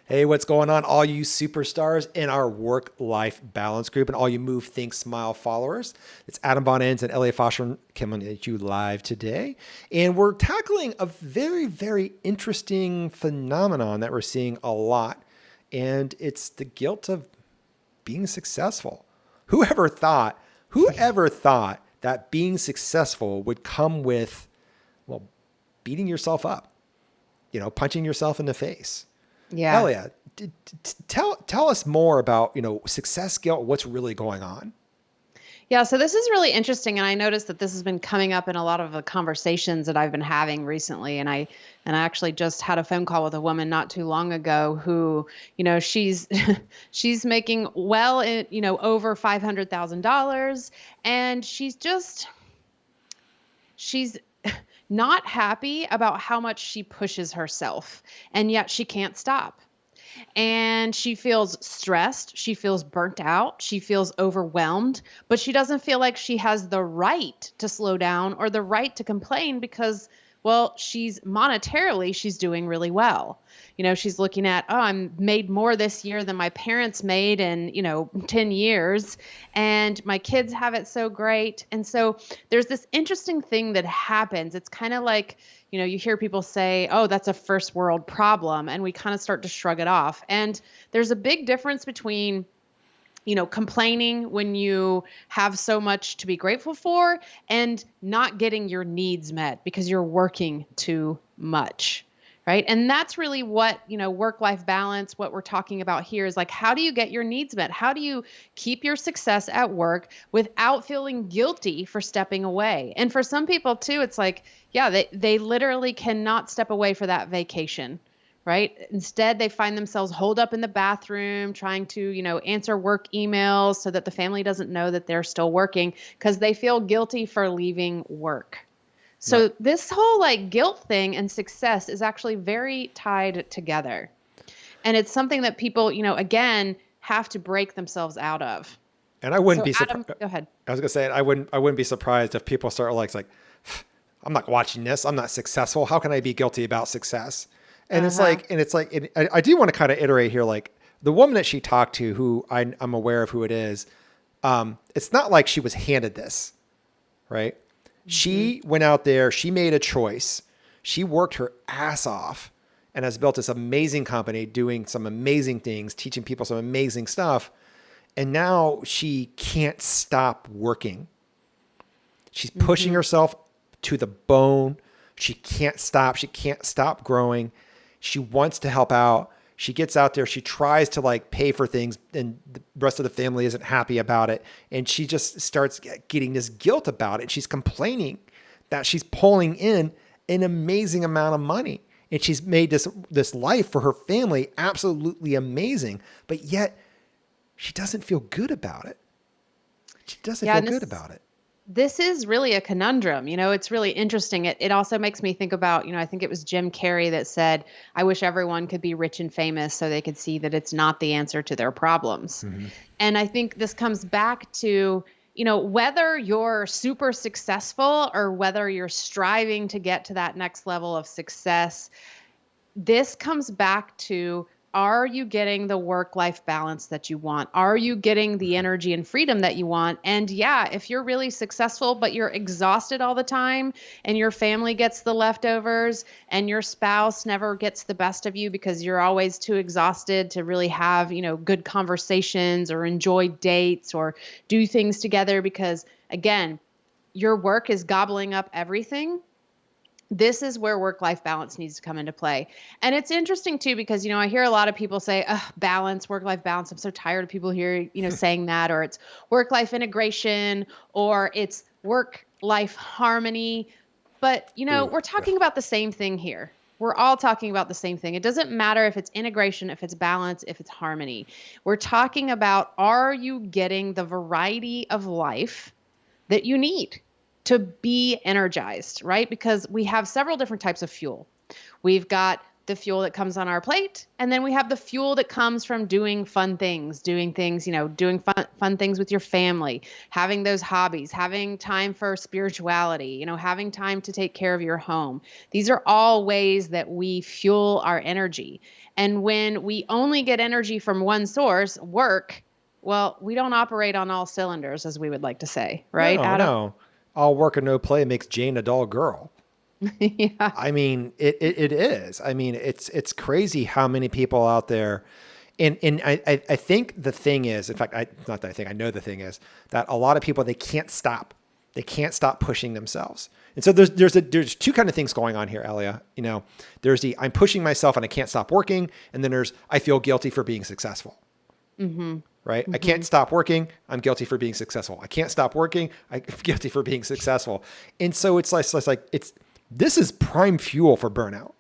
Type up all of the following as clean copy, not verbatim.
Hey, what's going on, all you superstars in our work-life balance group and all you Move, Think, Smile followers? It's Adam Von Enns and Elea Faucheron coming at you live today. And we're tackling a very, very interesting phenomenon that we're seeing a lot. And it's the guilt of being successful. Whoever thought that being successful would come with, well, beating yourself up, punching yourself in the face? Yeah. Elia, tell us more about, success guilt, what's really going on. Yeah. So this is really interesting. And I noticed that this has been coming up in a lot of the conversations that I've been having recently. And I actually just had a phone call with a woman not too long ago who, she's she's making over $500,000. And she's not happy about how much she pushes herself. And yet she can't stop. And she feels stressed. She feels burnt out. She feels overwhelmed, but she doesn't feel like she has the right to slow down or the right to complain because, well, she's doing really well. She's looking at, oh, I'm made more this year than my parents made in, 10 years, and my kids have it so great. And so there's this interesting thing that happens. It's kind of like, you hear people say, oh, that's a first world problem. And we kind of start to shrug it off. And there's a big difference between, complaining when you have so much to be grateful for and not getting your needs met because you're working too much. Right. And that's really what, work-life balance, what we're talking about here is like, how do you get your needs met? How do you keep your success at work without feeling guilty for stepping away? And for some people too, it's like, yeah, they literally cannot step away for that vacation. Right. Instead, they find themselves holed up in the bathroom trying to, answer work emails so that the family doesn't know that they're still working because they feel guilty for leaving work. Right. So this whole like guilt thing and success is actually very tied together. And it's something that people, again, have to break themselves out of. And I wouldn't So be Adam, surprised. go ahead. I was gonna say I wouldn't be surprised if people start like, I'm not watching this. I'm not successful. How can I be guilty about success? And it's Uh-huh. like, I do want to kind of iterate here. Like the woman that she talked to, who I'm aware of who it is. It's not like she was handed this, right? Hmm. She went out there, she made a choice, she worked her ass off and has built this amazing company doing some amazing things, teaching people some amazing stuff. And now she can't stop working. She's pushing Hmm. herself to the bone. She can't stop. She can't stop growing. She wants to help out. She gets out there. She tries to like pay for things, and the rest of the family isn't happy about it. And she just starts getting this guilt about it. She's complaining that she's pulling in an amazing amount of money, and she's made this life for her family absolutely amazing. But yet she doesn't feel good about it. She doesn't Yeah, feel and good this about it. this is really a conundrum. It's really interesting. It also makes me think about, I think it was Jim Carrey that said, I wish everyone could be rich and famous so they could see that it's not the answer to their problems. Mm-hmm. And I think this comes back to, whether you're super successful or whether you're striving to get to that next level of success, this comes back to, are you getting the work-life balance that you want? Are you getting the energy and freedom that you want? And yeah, if you're really successful, but you're exhausted all the time and your family gets the leftovers and your spouse never gets the best of you because you're always too exhausted to really have, good conversations or enjoy dates or do things together because again, your work is gobbling up everything. This is where work-life balance needs to come into play. And it's interesting too, because, I hear a lot of people say, balance, work-life balance. I'm so tired of people here, saying that, or it's work-life integration, or it's work-life harmony. But, Ooh, we're talking about the same thing here. We're all talking about the same thing. It doesn't matter if it's integration, if it's balance, if it's harmony. We're talking about, are you getting the variety of life that you need to be energized, right? Because we have several different types of fuel. We've got the fuel that comes on our plate, and then we have the fuel that comes from doing fun things, doing fun things with your family, having those hobbies, having time for spirituality, having time to take care of your home. These are all ways that we fuel our energy. And when we only get energy from one source, work, well, we don't operate on all cylinders, as we would like to say, right, No, Adam? no. All work and no play makes Jane a dull girl. Yeah. I mean, it is. I mean, it's crazy how many people out there. And I think the thing is, in fact, not that I think, I know the thing is that a lot of people, they can't stop. They can't stop pushing themselves. And so there's two kind of things going on here, Elea. There's the I'm pushing myself and I can't stop working. And then there's I feel guilty for being successful. Mm-hmm. Right? Mm-hmm. I can't stop working. I'm guilty for being successful. I can't stop working. I'm guilty for being successful. And so it's like this is prime fuel for burnout,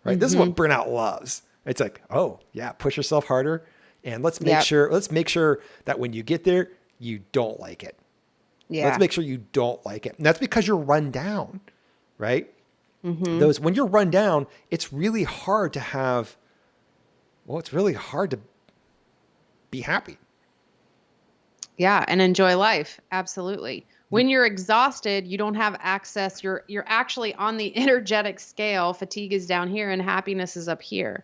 right? Mm-hmm. This is what burnout loves. It's like, oh yeah, push yourself harder. And let's make sure that when you get there, you don't like it. Yeah. Let's make sure you don't like it. And that's because you're run down, right? Mm-hmm. When you're run down, it's really hard to it's really hard to be happy. Yeah, and enjoy life. Absolutely. When you're exhausted, you don't have access. You're actually on the energetic scale. Fatigue is down here and happiness is up here.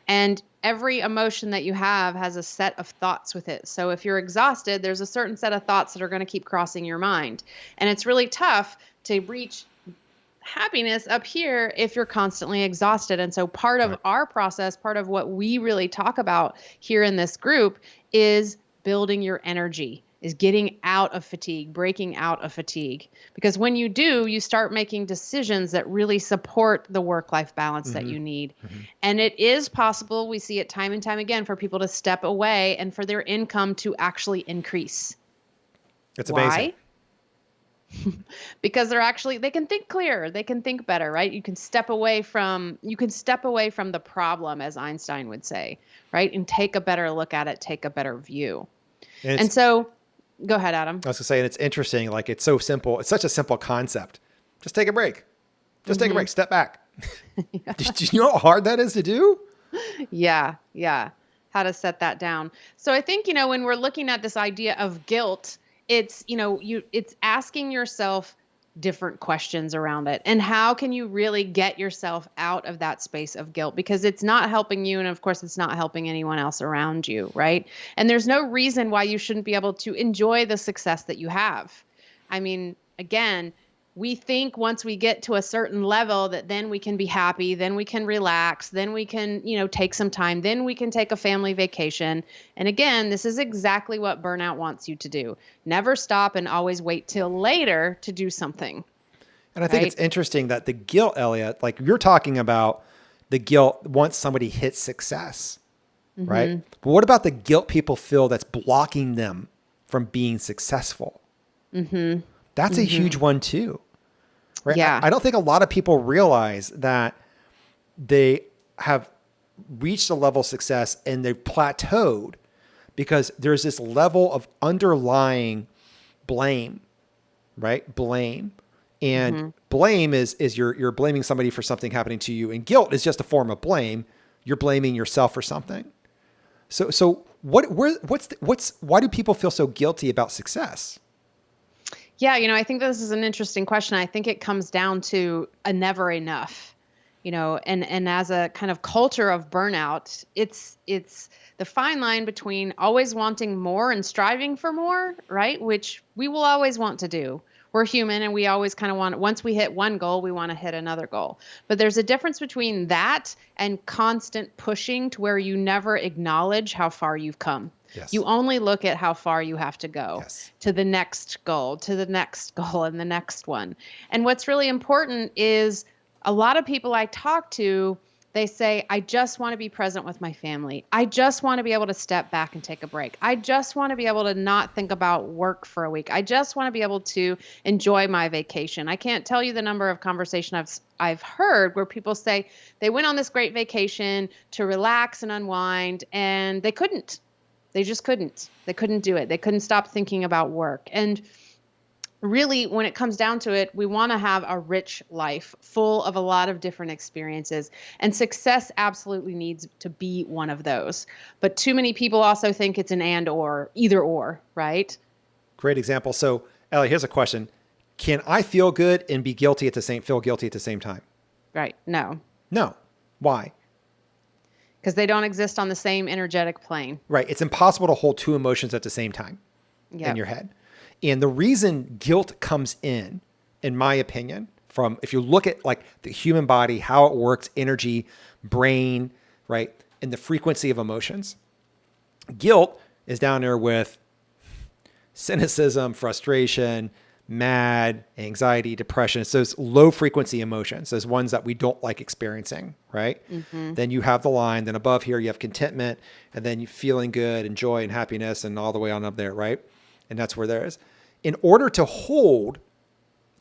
And every emotion that you have has a set of thoughts with it. So if you're exhausted, there's a certain set of thoughts that are going to keep crossing your mind. And it's really tough to reach happiness up here if you're constantly exhausted. And so part of our process, part of what we really talk about here in this group is building your energy, is getting out of fatigue, breaking out of fatigue. Because when you do, you start making decisions that really support the work-life balance that you need. Mm-hmm. And it is possible, we see it time and time again, for people to step away and for their income to actually increase. It's amazing. Why? Because they can think clearer, they can think better, right? You can step away from the problem, as Einstein would say, right? And take a better look at it, take a better view. And so, go ahead, Adam. I was gonna say, and it's interesting, like it's so simple. It's such a simple concept. Just take a break. Just take a break. Step back. Yeah. Do you know how hard that is to do? Yeah. How to set that down. So I think, when we're looking at this idea of guilt, it's, it's asking yourself different questions around it. And how can you really get yourself out of that space of guilt? Because it's not helping you. And of course, it's not helping anyone else around you, right? And there's no reason why you shouldn't be able to enjoy the success that you have. I mean, again, we think once we get to a certain level that then we can be happy, then we can relax, then we can, take some time, then we can take a family vacation. And again, this is exactly what burnout wants you to do. Never stop and always wait till later to do something. And I think it's interesting that the guilt, Elliot, like you're talking about the guilt once somebody hits success, right? But what about the guilt people feel that's blocking them from being successful? That's a huge one too. Right? Yeah. I don't think a lot of people realize that they have reached a level of success and they've plateaued because there's this level of underlying blame, right? Blame. And blame is you're blaming somebody for something happening to you, and guilt is just a form of blame. You're blaming yourself for something. So why do people feel so guilty about success? Yeah, I think this is an interesting question. I think it comes down to a never enough, and as a kind of culture of burnout, it's the fine line between always wanting more and striving for more, right? Which we will always want to do. We're human and we always kind of once we hit one goal, we want to hit another goal. But there's a difference between that and constant pushing to where you never acknowledge how far you've come. Yes. You only look at how far you have to go to the next goal, to the next goal, and the next one. And what's really important is a lot of people I talk to, they say, I just want to be present with my family. I just want to be able to step back and take a break. I just want to be able to not think about work for a week. I just want to be able to enjoy my vacation. I can't tell you the number of conversations I've heard where people say they went on this great vacation to relax and unwind, and they couldn't. They just couldn't. They couldn't do it. They couldn't stop thinking about work. And really, when it comes down to it, we want to have a rich life full of a lot of different experiences. And success absolutely needs to be one of those. But too many people also think it's an and or, either or, right? Great example. So, Ellie, here's a question. Can I feel good and be guilty at the same, feel guilty at the same time? Right. No, No. Why? because they don't exist on the same energetic plane. Right. It's impossible to hold two emotions at the same time in Yep. your head. And the reason guilt comes in my opinion, from if you look at like the human body, how it works, energy, brain, right, and the frequency of emotions, guilt is down there with cynicism, frustration, mad, anxiety, depression. It's those low frequency emotions, those ones that we don't like experiencing, right? Then you have the line, then above here you have contentment, and then you feeling good and joy and happiness and all the way on up there, right? And that's where there is. In order to hold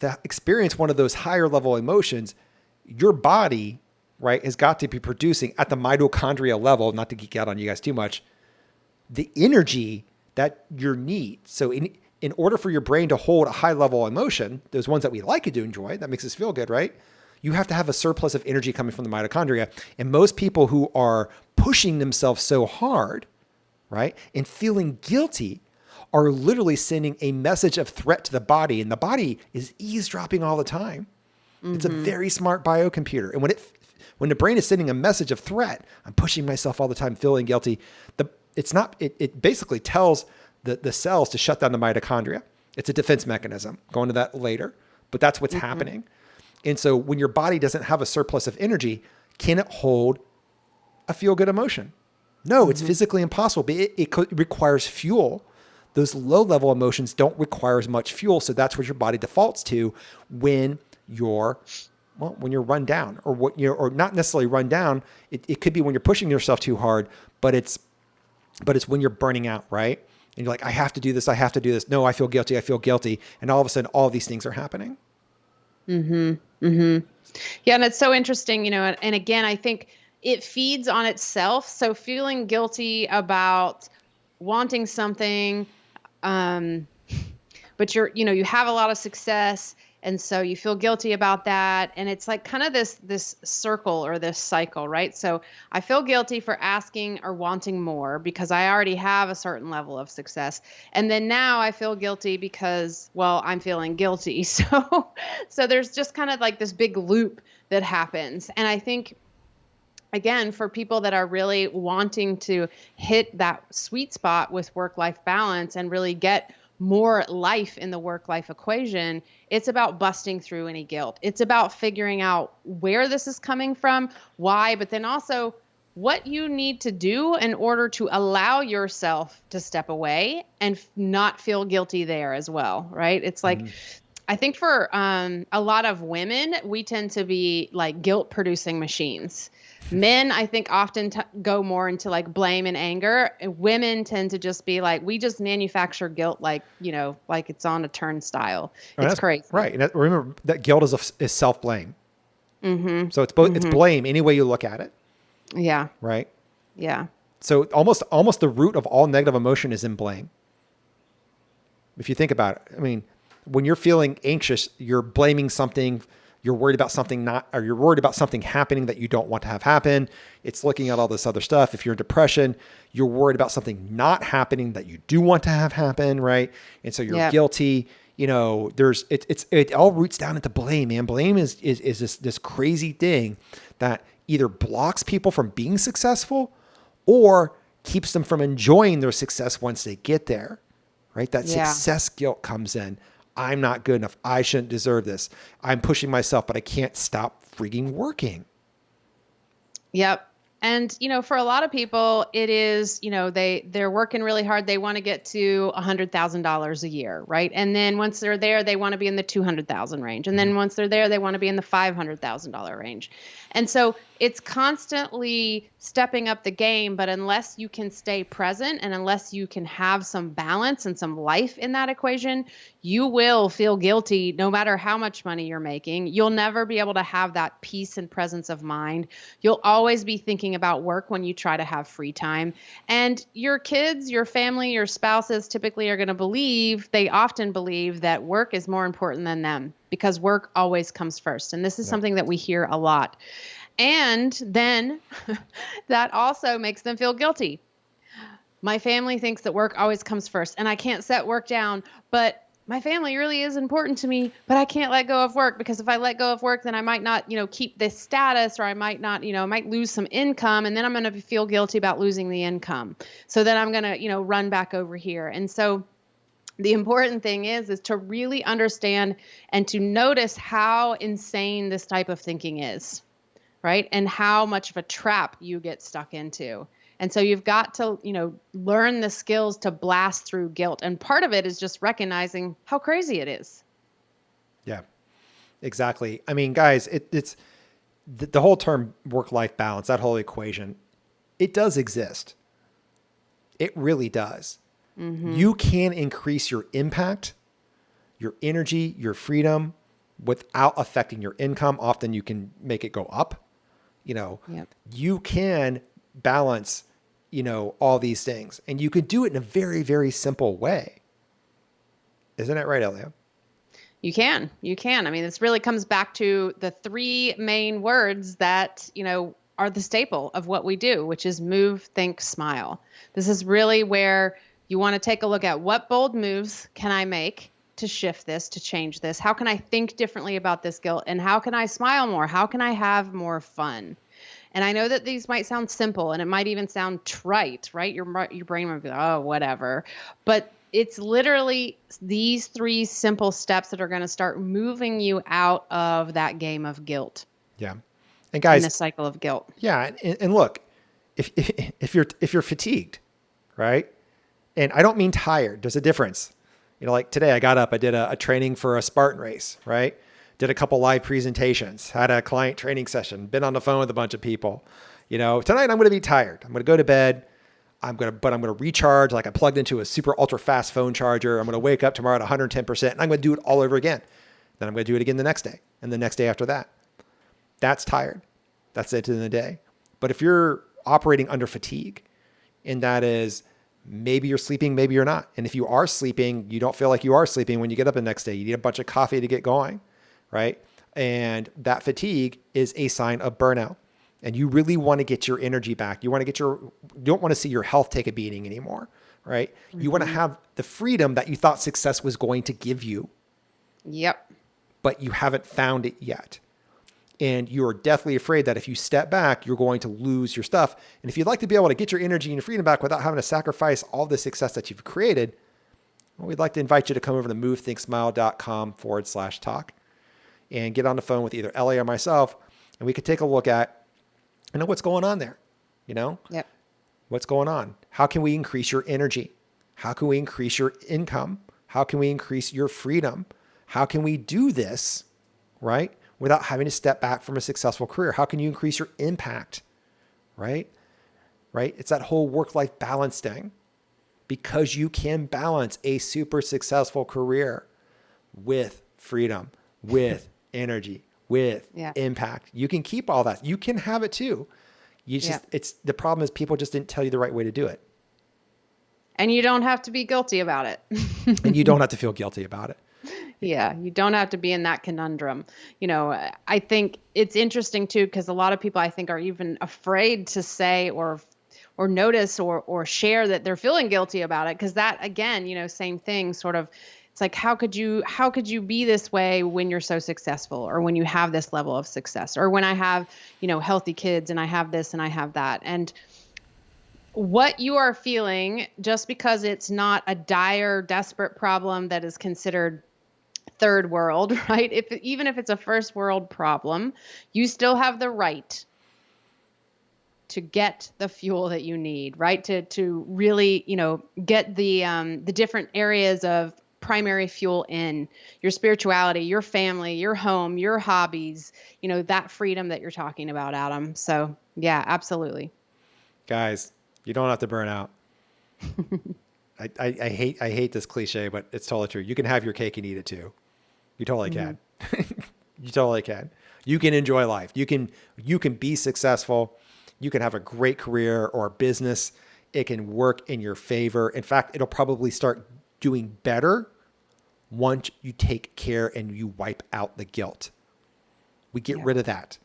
that experience one of those higher level emotions, your body, right, has got to be producing at the mitochondria level, not to geek out on you guys too much, the energy that you need. So in order for your brain to hold a high level emotion, those ones that we like to enjoy, that makes us feel good, right? You have to have a surplus of energy coming from the mitochondria. And most people who are pushing themselves so hard, right, and feeling guilty are literally sending a message of threat to the body. And the body is eavesdropping all the time. It's a very smart biocomputer. And when the brain is sending a message of threat, I'm pushing myself all the time, feeling guilty. It basically tells the cells to shut down the mitochondria. It's a defense mechanism. Go into that later, but that's what's happening. And so when your body doesn't have a surplus of energy, can it hold a feel-good emotion? No, it's physically impossible, but it requires fuel. Those low-level emotions don't require as much fuel, so that's what your body defaults to when you're run down, or not necessarily run down. It could be when you're pushing yourself too hard, but it's when you're burning out, right? And you're like, I have to do this. I have to do this. No, I feel guilty. I feel guilty. And all of a sudden, all of these things are happening. Yeah, and it's so interesting, and again, I think it feeds on itself. So feeling guilty about wanting something, but you have a lot of success, and so you feel guilty about that, and it's like kind of this circle or this cycle, right? So I feel guilty for asking or wanting more because I already have a certain level of success, and then now I feel guilty because, well, I'm feeling guilty. So there's just kind of like this big loop that happens, and I think, again, for people that are really wanting to hit that sweet spot with work-life balance and really get more life in the work-life equation, it's about busting through any guilt. It's about figuring out where this is coming from, why, but then also what you need to do in order to allow yourself to step away and not feel guilty there as well, right? It's like, I think for a lot of women, we tend to be like guilt-producing machines. Men, I think, often go more into like blame and anger. And women tend to just be like, we just manufacture guilt like it's on a turnstile. And It's crazy. Right. And remember that guilt is self-blame. So it's both, it's blame any way you look at it. Yeah. Right. Yeah. So almost the root of all negative emotion is in blame. If you think about it, I mean, when you're feeling anxious, you're blaming something. You're worried about you're worried about something happening that you don't want to have happen. It's looking at all this other stuff. If you're in depression, you're worried about something not happening that you do want to have happen, right? And so you're guilty. It all roots down into blame, man. Blame is this crazy thing that either blocks people from being successful or keeps them from enjoying their success once they get there, right? That success guilt comes in. I'm not good enough. I shouldn't deserve this. I'm pushing myself, but I can't stop freaking working. Yep. And, for a lot of people, it is, they're working really hard. They want to get to $100,000 a year, right? And then once they're there, they want to be in the 200,000 range. And then once they're there, they want to be in the $500,000 range. And so it's constantly stepping up the game, but unless you can stay present and unless you can have some balance and some life in that equation, you will feel guilty no matter how much money you're making. You'll never be able to have that peace and presence of mind. You'll always be thinking thinking about work when you try to have free time. And your kids, your family, your spouses typically are going to they often believe that work is more important than them because work always comes first. And this is Yeah. something that we hear a lot. And then that also makes them feel guilty. My family thinks that work always comes first and I can't set work down, but my family really is important to me, but I can't let go of work because if I let go of work, then I might not, keep this status or I might not, I might lose some income and then I'm going to feel guilty about losing the income. So then I'm going to, run back over here. And so the important thing is to really understand and to notice how insane this type of thinking is, right? And how much of a trap you get stuck into. And so you've got to, learn the skills to blast through guilt. And part of it is just recognizing how crazy it is. Yeah, exactly. I mean, guys, it's the whole term work-life balance, that whole equation, it does exist. It really does. Mm-hmm. You can increase your impact, your energy, your freedom without affecting your income. Often you can make it go up. Yep. You can balance, all these things, and you can do it in a very, very simple way. Isn't that right, Elea? You can. I mean, this really comes back to the three main words that, are the staple of what we do, which is move, think, smile. This is really where you want to take a look at what bold moves can I make to shift this, to change this? How can I think differently about this guilt? And how can I smile more? How can I have more fun? And I know that these might sound simple and it might even sound trite, right? Your brain might be like, oh, whatever. But it's literally these three simple steps that are going to start moving you out of that game of guilt. Yeah. And guys, in the cycle of guilt. Yeah. And look, if you're fatigued, right? And I don't mean tired. There's a difference. Like today I got up, I did a training for a Spartan race, right? Did a couple live presentations, had a client training session, been on the phone with a bunch of people. Tonight I'm going to be tired. I'm going to go to bed. But I'm going to recharge. Like I plugged into a super ultra fast phone charger. I'm going to wake up tomorrow at 110% and I'm going to do it all over again. Then I'm going to do it again the next day and the next day after that. That's tired. That's the end of the day. But if you're operating under fatigue, and that is maybe you're sleeping, maybe you're not. And if you are sleeping, you don't feel like you are sleeping when you get up the next day. You need a bunch of coffee to get going, right? And that fatigue is a sign of burnout. And you really want to get your energy back. You don't want to see your health take a beating anymore, right? Mm-hmm. You want to have the freedom that you thought success was going to give you. Yep. But you haven't found it yet. And you are deathly afraid that if you step back, you're going to lose your stuff. And if you'd like to be able to get your energy and your freedom back without having to sacrifice all the success that you've created, well, we'd like to invite you to come over to movethinksmile.com/talk and get on the phone with either Elea or myself. And we could take a look at, what's going on there, Yep. What's going on? How can we increase your energy? How can we increase your income? How can we increase your freedom? How can we do this, right? Without having to step back from a successful career? How can you increase your impact, right? Right? It's that whole work-life balance thing, because you can balance a super successful career with freedom, with energy, with impact. You can keep all that. You can have it too. The problem is people just didn't tell you the right way to do it. And you don't have to be guilty about it. And you don't have to feel guilty about it. Yeah, you don't have to be in that conundrum. I think it's interesting too, because a lot of people I think are even afraid to say or notice or share that they're feeling guilty about it. Because that, again, same thing, sort of, it's like, how could you be this way when you're so successful, or when you have this level of success, or when I have, healthy kids and I have this and I have that. And what you are feeling, just because it's not a dire, desperate problem that is considered third world, right? Even if it's a first world problem, you still have the right to get the fuel that you need, right? To really, get the different areas of primary fuel in your spirituality, your family, your home, your hobbies, that freedom that you're talking about, Adam. So yeah, absolutely. Guys, you don't have to burn out. I hate this cliche, but it's totally true. You can have your cake and eat it too. You totally can. You totally can. You can enjoy life. You can be successful. You can have a great career or business. It can work in your favor. In fact, it'll probably start doing better once you take care and you wipe out the guilt. We get Yeah. rid of that.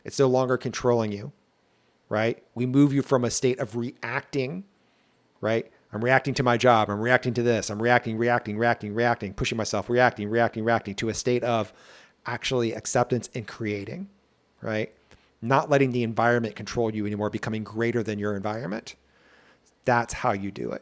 It's no longer controlling you, right? We move you from a state of reacting, right? I'm reacting to my job. I'm reacting to this. I'm reacting, pushing myself, reacting to a state of actually acceptance and creating, right? Not letting the environment control you anymore, becoming greater than your environment. That's how you do it.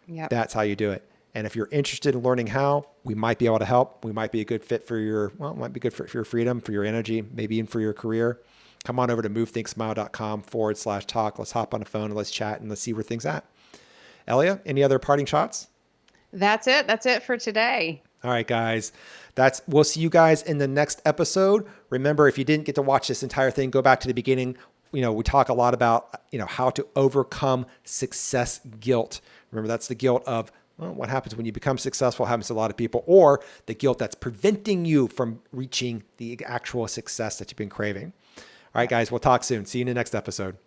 Yep. That's how you do it. And if you're interested in learning how, we might be able to help. We might be a good fit for your, well, it might be good for your freedom, for your energy, maybe even for your career. Come on over to movethinksmile.com/talk. Let's hop on the phone and let's chat and let's see where things at. Elea, any other parting shots? That's it. That's it for today. All right, guys. We'll see you guys in the next episode. Remember, if you didn't get to watch this entire thing, go back to the beginning. We talk a lot about, how to overcome success guilt. Remember, that's the guilt of, well, what happens when you become successful happens to a lot of people, or the guilt that's preventing you from reaching the actual success that you've been craving. All right, guys, we'll talk soon. See you in the next episode.